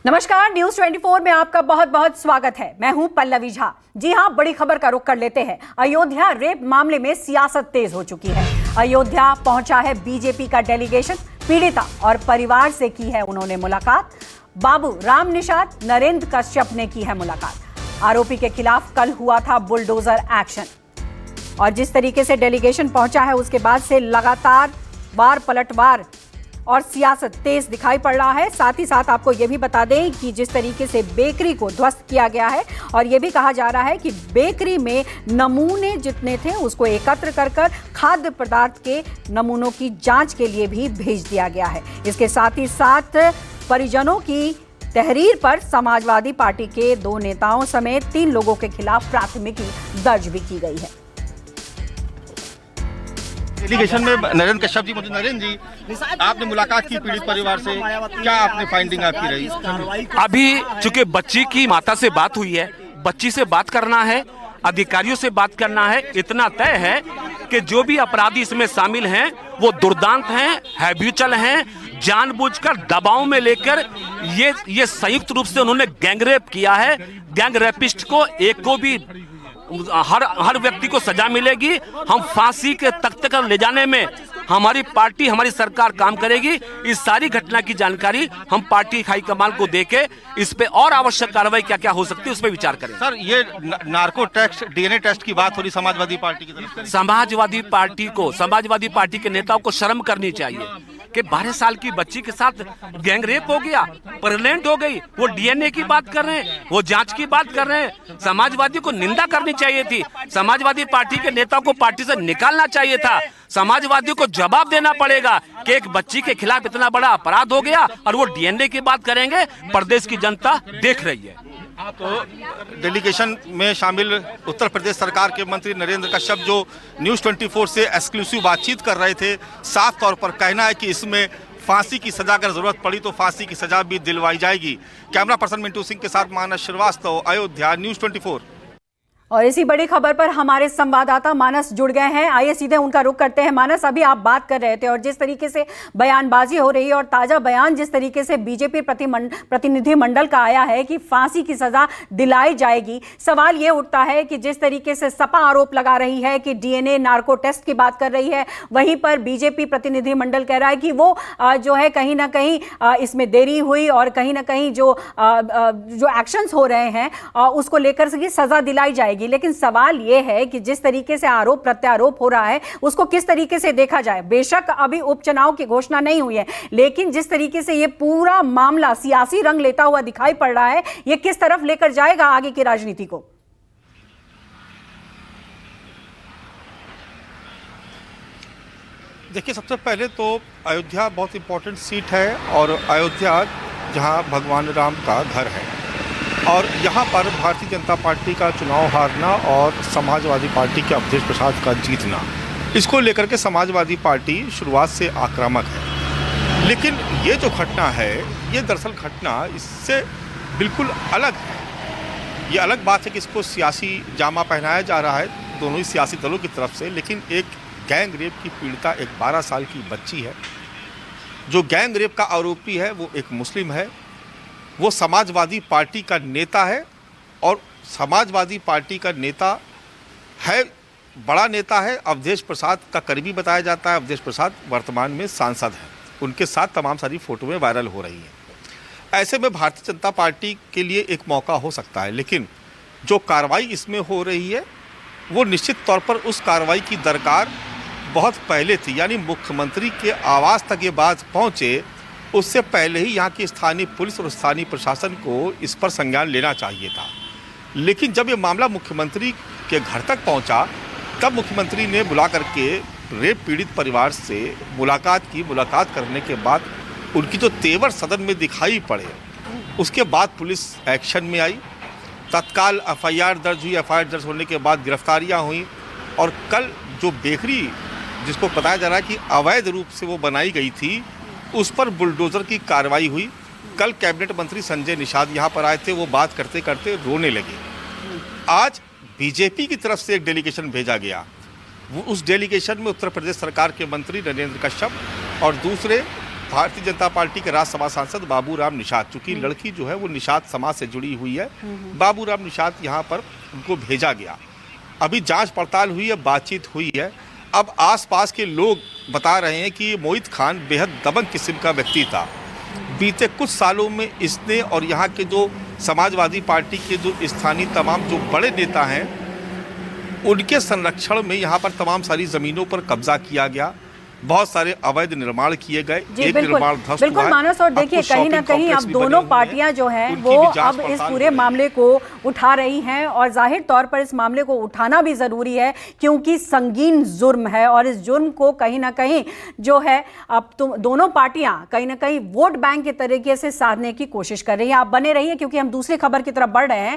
नमस्कार, न्यूज 24 में आपका बहुत बहुत स्वागत है। मैं हूं पल्लवी झा। जी हां, बड़ी खबर का रुख कर लेते हैं। अयोध्या रेप मामले में सियासत तेज हो चुकी है। अयोध्या पहुंचा है बीजेपी का डेलीगेशन। पीड़िता और परिवार से की है उन्होंने मुलाकात। बाबू राम निषाद, नरेंद्र कश्यप ने की है मुलाकात। आरोपी के खिलाफ कल हुआ था बुलडोजर एक्शन। और जिस तरीके से डेलीगेशन पहुंचा है उसके बाद से लगातार वार पलटवार और सियासत तेज दिखाई पड़ रहा है। साथ ही साथ आपको यह भी बता दें कि जिस तरीके से बेकरी को ध्वस्त किया गया है और यह भी कहा जा रहा है कि बेकरी में नमूने जितने थे उसको एकत्र कर खाद्य पदार्थ के नमूनों की जांच के लिए भी भेज दिया गया है। इसके साथ ही साथ परिजनों की तहरीर पर समाजवादी पार्टी के 2 नेताओं समेत 3 लोगों के खिलाफ प्राथमिकी दर्ज भी की गई है। डेलीगेशन में नरेंद्र कश्यप जी मौजूद। नरेंद्र जी, आपने मुलाकात की पीड़ित परिवार से, क्या आपने फाइंडिंग आपकी रही? अभी चूंकि बच्ची की माता से बात हुई है, बच्ची से बात करना है, अधिकारियों से बात करना है। इतना तय है कि जो भी अपराधी इसमें शामिल हैं वो दुर्दांत हैं, हैबिचुअल हैं, जानबूझकर दबाव में लेकर ये संयुक्त रूप से उन्होंने गैंगरेप किया है। गैंग रेपिस्ट को एक को भी हर व्यक्ति को सजा मिलेगी। हम फांसी के तख्ते पर ले जाने में हमारी पार्टी, हमारी सरकार काम करेगी। इस सारी घटना की जानकारी हम पार्टी हाईकमान को देके इस पे और आवश्यक कार्रवाई क्या क्या हो सकती है उस पर विचार करें। सर, ये नार्को टेस्ट, डीएनए टेस्ट की बात हो रही समाजवादी पार्टी की तरफ से। समाजवादी पार्टी के नेताओं को शर्म करनी चाहिए कि 12 साल की बच्ची के साथ गैंगरेप हो गया, प्रेग्नेंट हो गई, वो डीएनए की बात कर रहे हैं, वो जांच की बात कर रहे हैं। समाजवादी को निंदा करनी चाहिए थी। समाजवादी पार्टी के नेताओं को पार्टी से निकालना चाहिए था। समाजवादियों को जवाब देना पड़ेगा कि एक बच्ची के खिलाफ इतना बड़ा अपराध हो गया और वो डीएनए की बात करेंगे। प्रदेश की जनता देख रही है। तो डेलीगेशन में शामिल उत्तर प्रदेश सरकार के मंत्री नरेंद्र कश्यप जो न्यूज 24 से एक्सक्लूसिव बातचीत कर रहे थे, साफ तौर पर कहना है कि इसमें फांसी की सजा अगर जरूरत पड़ी तो फांसी की सजा भी दिलवाई जाएगी। कैमरा पर्सन मिंटू सिंह के साथ मानस श्रीवास्तव, अयोध्या, न्यूज 24। और इसी बड़ी खबर पर हमारे संवाददाता मानस जुड़ गए हैं। आइए सीधे उनका रुख करते हैं। मानस, अभी आप बात कर रहे थे और जिस तरीके से बयानबाजी हो रही है और ताजा बयान जिस तरीके से बीजेपी प्रतिनिधि मंडल का आया है कि फांसी की सजा दिलाई जाएगी, सवाल ये उठता है कि जिस तरीके से सपा आरोप लगा रही है कि डीएनए नार्को टेस्ट की बात कर रही है, वहीं पर बीजेपी प्रतिनिधि मंडल कह रहा है कि वो जो है कहीं ना कहीं इसमें देरी हुई और कहीं ना कहीं जो एक्शंस हो रहे हैं उसको लेकर से सजा दिलाई जाएगी। लेकिन सवाल यह है कि जिस तरीके से आरोप प्रत्यारोप हो रहा है उसको किस तरीके से देखा जाए। बेशक अभी उपचुनाव की घोषणा नहीं हुई है, लेकिन जिस तरीके से यह पूरा मामला सियासी रंग लेता हुआ दिखाई पड़ रहा है, यह किस तरफ लेकर जाएगा आगे की राजनीति को? देखिए, सबसे पहले तो अयोध्या बहुत इंपॉर्टेंट सीट है और अयोध्या जहां भगवान राम का घर है और यहाँ पर भारतीय जनता पार्टी का चुनाव हारना और समाजवादी पार्टी के अवधेश प्रसाद का जीतना, इसको लेकर के समाजवादी पार्टी शुरुआत से आक्रामक है। लेकिन ये जो घटना है, ये दरअसल घटना इससे बिल्कुल अलग है। ये अलग बात है कि इसको सियासी जामा पहनाया जा रहा है दोनों ही सियासी दलों की तरफ से, लेकिन एक गैंग रेप की पीड़िता एक 12 साल की बच्ची है। जो गैंग रेप का आरोपी है वो एक मुस्लिम है, वो समाजवादी पार्टी का नेता है और समाजवादी पार्टी का नेता है, बड़ा नेता है। अवधेश प्रसाद का करीबी बताया जाता है। अवधेश प्रसाद वर्तमान में सांसद हैं, उनके साथ तमाम सारी फोटोएं वायरल हो रही हैं। ऐसे में भारतीय जनता पार्टी के लिए एक मौका हो सकता है, लेकिन जो कार्रवाई इसमें हो रही है वो निश्चित तौर पर उस कार्रवाई की दरकार बहुत पहले थी। यानी मुख्यमंत्री के आवास तक ये बात पहुँचे उससे पहले ही यहाँ की स्थानीय पुलिस और स्थानीय प्रशासन को इस पर संज्ञान लेना चाहिए था। लेकिन जब ये मामला मुख्यमंत्री के घर तक पहुँचा तब मुख्यमंत्री ने बुला करके रेप पीड़ित परिवार से मुलाकात की। मुलाकात करने के बाद उनकी जो तेवर सदन में दिखाई पड़े, उसके बाद पुलिस एक्शन में आई। तत्काल एफआईआर दर्ज हुई। एफआईआर दर्ज होने के बाद गिरफ्तारियाँ हुई और कल जो बेकरी जिसको बताया जा रहा है कि अवैध रूप से वो बनाई गई थी, उस पर बुलडोज़र की कार्रवाई हुई। कल कैबिनेट मंत्री संजय निषाद यहाँ पर आए थे, वो बात करते करते रोने लगे। आज बीजेपी की तरफ से एक डेलीगेशन भेजा गया। वो उस डेलीगेशन में उत्तर प्रदेश सरकार के मंत्री नरेंद्र कश्यप और दूसरे भारतीय जनता पार्टी के राज्यसभा सांसद बाबूराम निषाद, चूंकि लड़की जो है वो निषाद समाज से जुड़ी हुई है, बाबूराम निषाद यहाँ पर उनको भेजा गया। अभी जांच पड़ताल हुई है, बातचीत हुई है। अब आसपास के लोग बता रहे हैं कि मोहित खान बेहद दबंग किस्म का व्यक्ति था। बीते कुछ सालों में इसने और यहाँ के जो समाजवादी पार्टी के जो स्थानीय तमाम जो बड़े नेता हैं उनके संरक्षण में यहाँ पर तमाम सारी जमीनों पर कब्जा किया गया, बहुत सारे अवैध निर्माण किए गए, एक निर्माण ध्वस्त बिल्कुल हुआ है। मानस, और देखिए कहीं ना कहीं अब दोनों पार्टियां जो हैं वो अब इस पूरे मामले को उठा रही हैं, और जाहिर तौर पर इस मामले को उठाना भी जरूरी है क्योंकि संगीन जुर्म है, और इस जुर्म को कहीं ना कहीं जो है अब दोनों पार्टियां कहीं ना कहीं वोट बैंक के तरीके से साधने की कोशिश कर रही हैं। आप बने रहिए क्योंकि हम दूसरी खबर की तरफ बढ़ रहे हैं।